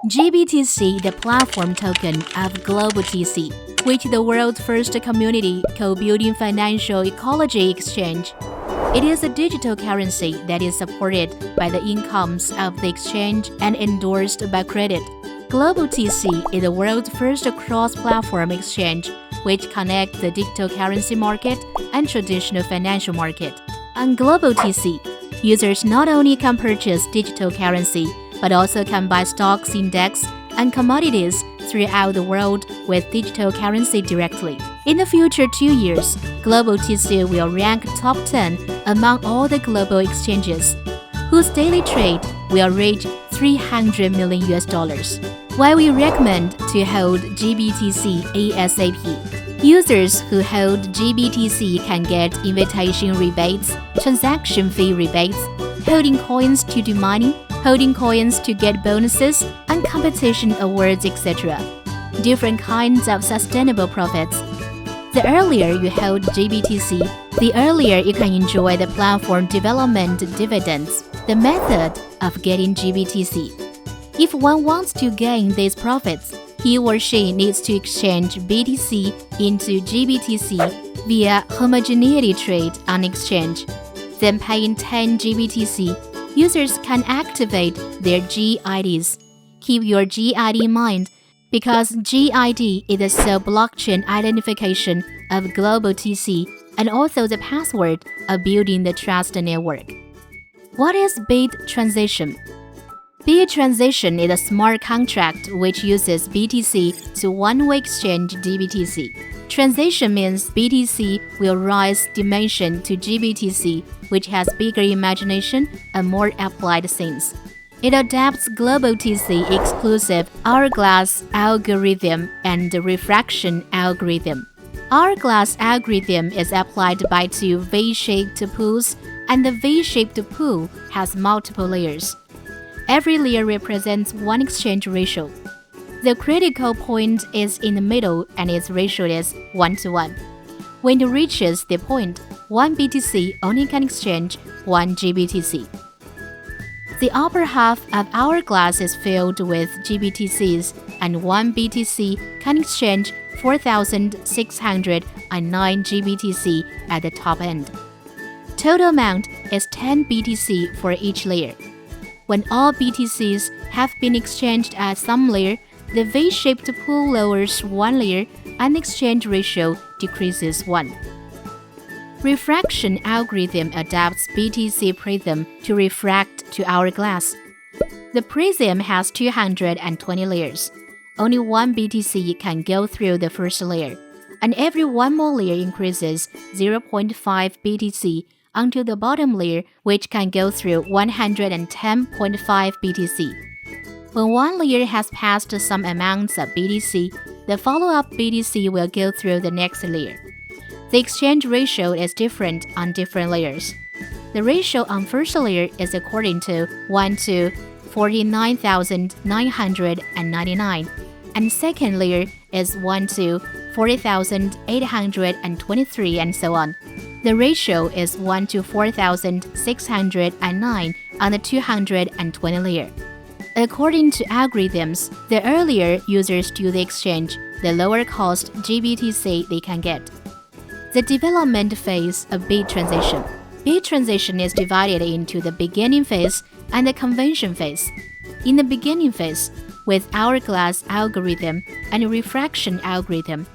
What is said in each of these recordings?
GBTC, the platform token of GLOBTC, which is the world's first community co-building financial ecology exchange. It is a digital currency that is supported by the incomes of the exchange and endorsed by credit. GLOBTC is the world's first cross-platform exchange, which connects the digital currency market and traditional financial market. On GLOBTC, users not only can purchase digital currency, but also can buy stocks, index, and commodities throughout the world with digital currency directly. In the future 2 years, GLOBTC will rank top 10 among all the global exchanges, whose daily trade will reach $300 million. Why we recommend to hold GBTC ASAP. Users who hold GBTC can get invitation rebates, transaction fee rebates, holding coins to do mining, holding coins to get bonuses, and competition awards, etc. Different kinds of sustainable profits. The earlier you hold GBTC, the earlier you can enjoy the platform development dividends. The method of getting GBTC. If one wants to gain these profits, he or she needs to exchange BTC into GBTC via homogeneity trade on exchange. Then paying 10 GBTC, users can activate their GIDs. Keep your GID in mind, because GID is the sole blockchain identification of GLOBTC and also the password of building the trust network. What is BIT transition? BIT transition is a smart contract which uses BTC to one-way exchange GBTC. Transition means BTC will rise dimension to GBTC, which has bigger imagination and more applied things. It adapts GLOBTC exclusive hourglass algorithm and refraction algorithm. Hourglass algorithm is applied by two V-shaped pools, and the V-shaped pool has multiple layers. Every layer represents one exchange ratio. The critical point is in the middle and its ratio is 1:1. When it reaches the point, one BTC only can exchange one GBTC. The upper half of hourglass is filled with GBTCs, and one BTC can exchange 4,609 GBTC at the top end. Total amount is 10 BTC for each layer. When all BTCs have been exchanged at some layer, the V-shaped pool lowers one layer and the exchange ratio decreases 1. Refraction algorithm adapts BTC prism to refract to hourglass. The prism has 220 layers. Only one BTC can go through the first layer, and every one more layer increases 0.5 BTC until the bottom layer, which can go through 110.5 BTC. When one layer has passed some amounts of BTC, the follow-up BTC will go through the next layer. The exchange ratio is different on different layers. The ratio on first layer is according to 1 to 49,999, and second layer is 1 to 40,823, and so on. The ratio is 1 to 4,609 on the 220 layer. According to algorithms, the earlier users do the exchange, the lower cost GBTC they can get. The development phase of BIT transition. BIT transition is divided into the beginning phase and the convention phase. In the beginning phase, with hourglass algorithm and refraction algorithm,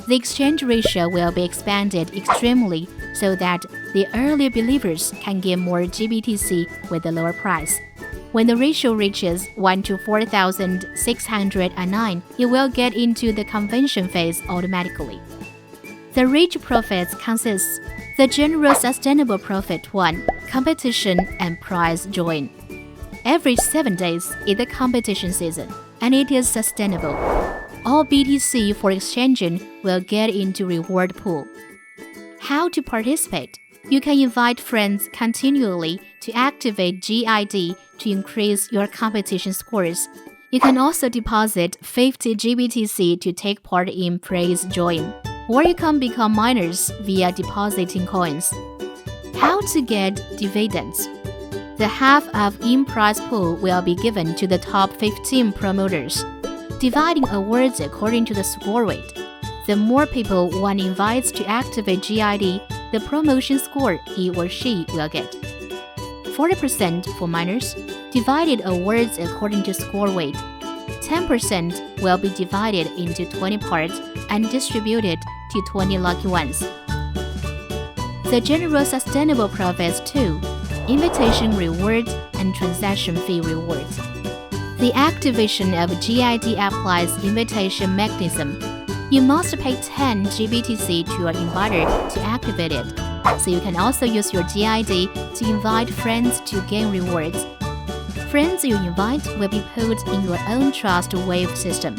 the exchange ratio will be expanded extremely so that the earlier believers can get more GBTC with a lower price. When the ratio reaches 1 to 4,609, it will get into the convention phase automatically. The rich profits consists the general sustainable profit 1, competition and prize join. Every 7 days is the competition season, and it is sustainable. All BTC for exchanging will get into reward pool. How to participate? You can invite friends continually to activate GID to increase your competition scores. You can also deposit 50 GBTC to take part in prize join, or you can become miners via depositing coins. How to get dividends? The half of in-prize pool will be given to the top 15 promoters. Dividing awards according to the score weight. The more people one invites to activate GID, the promotion score he or she will get. 40% for minors, divided awards according to score weight. 10% will be divided into 20 parts and distributed to 20 lucky ones. The general sustainable profits too, invitation rewards and transaction fee rewards. The activation of GID applies invitation mechanism. You must pay 10 GBTC to your inviter to activate it, so you can also use your GID to invite friends to gain rewards. Friends you invite will be put in your own trust wave system.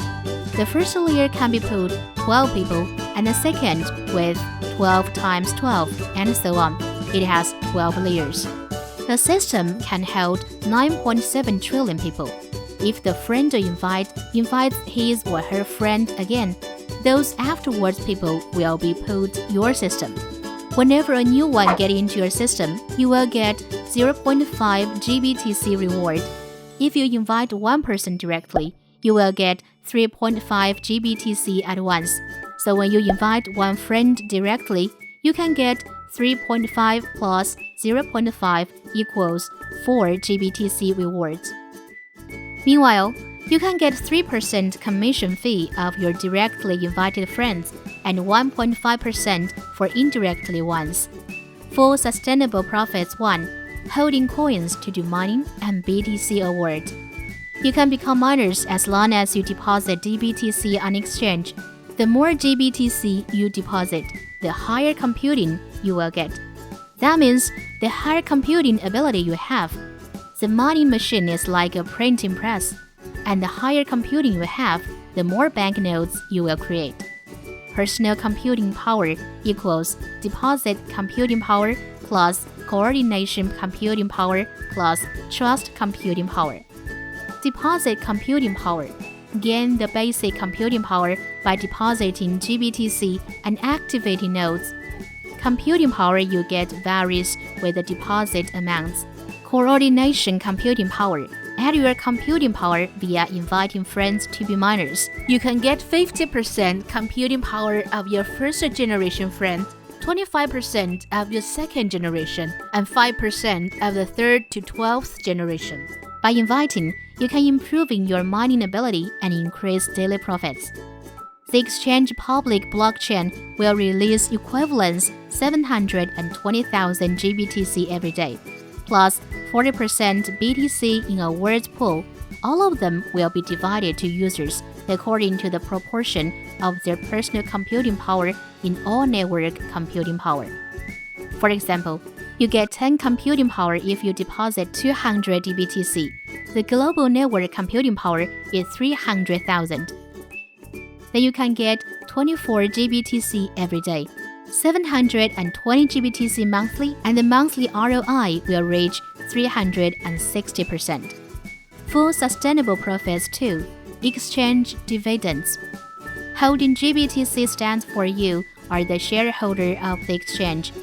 The first layer can be put 12 people, and the second with 12 times 12, and so on. It has 12 layers. The system can hold 9.7 trillion people. If the friend you invite invites his or her friend again, those afterwards people will be put your system. Whenever a new one gets into your system, you will get 0.5 GBTC reward. If you invite one person directly, you will get 3.5 GBTC at once. So when you invite one friend directly, you can get 3.5 plus 0.5 equals 4 GBTC rewards. Meanwhile, you can get 3% commission fee of your directly invited friends and 1.5% for indirectly ones. For Sustainable Profits 1, holding coins to do mining and BTC award. You can become miners as long as you deposit GBTC on exchange. The more GBTC you deposit, the higher computing you will get. That means the higher computing ability you have. The mining machine is like a printing press, and the higher computing you have, the more banknotes you will create. Personal computing power equals deposit computing power plus coordination computing power plus trust computing power. Deposit computing power. Gain the basic computing power by depositing GBTC and activating nodes. Computing power you get varies with the deposit amounts. Coordination computing power. Add your computing power via inviting friends to be miners. You can get 50% computing power of your first generation friend, 25% of your second generation, and 5% of the third to 12th generation. By inviting, you can improve your mining ability and increase daily profits. The exchange public blockchain will release equivalents 720,000 GBTC every day, plus 40% BTC in a word pool. All of them will be divided to users according to the proportion of their personal computing power in all network computing power. For example, you get 10 computing power if you deposit 200 GBTC. The global network computing power is 300,000. Then you can get 24 GBTC every day, 720 GBTC monthly, and the monthly ROI will reach 360%. For Sustainable Profits 2, exchange dividends. Holding GBTC stands for you are the shareholder of the exchange,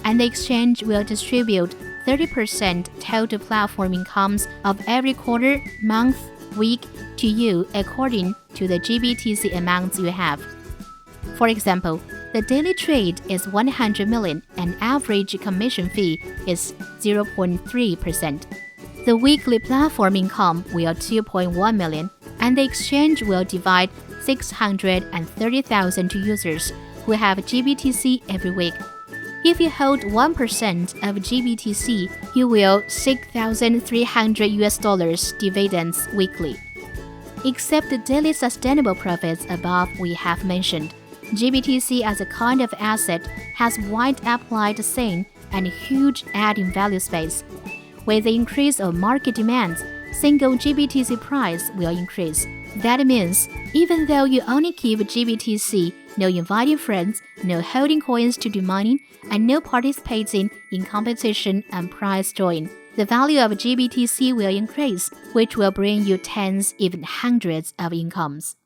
and the exchange will distribute 30% total platform incomes of every quarter, month, week to you according to the GBTC amounts you have. For example, the daily trade is 100 million and average commission fee is 0.3%. The weekly platform income will 2.1 million, and the exchange will divide 630,000 to users who have GBTC every week. If you hold 1% of GBTC, you will $6,300 dividends weekly. Except the daily sustainable profits above we have mentioned, GBTC as a kind of asset has wide applied scene and huge adding value space. With the increase of market demands, single GBTC price will increase. That means, even though you only keep GBTC, no inviting friends, no holding coins to do mining, and no participating in competition and prize join, the value of GBTC will increase, which will bring you tens, even hundreds of incomes.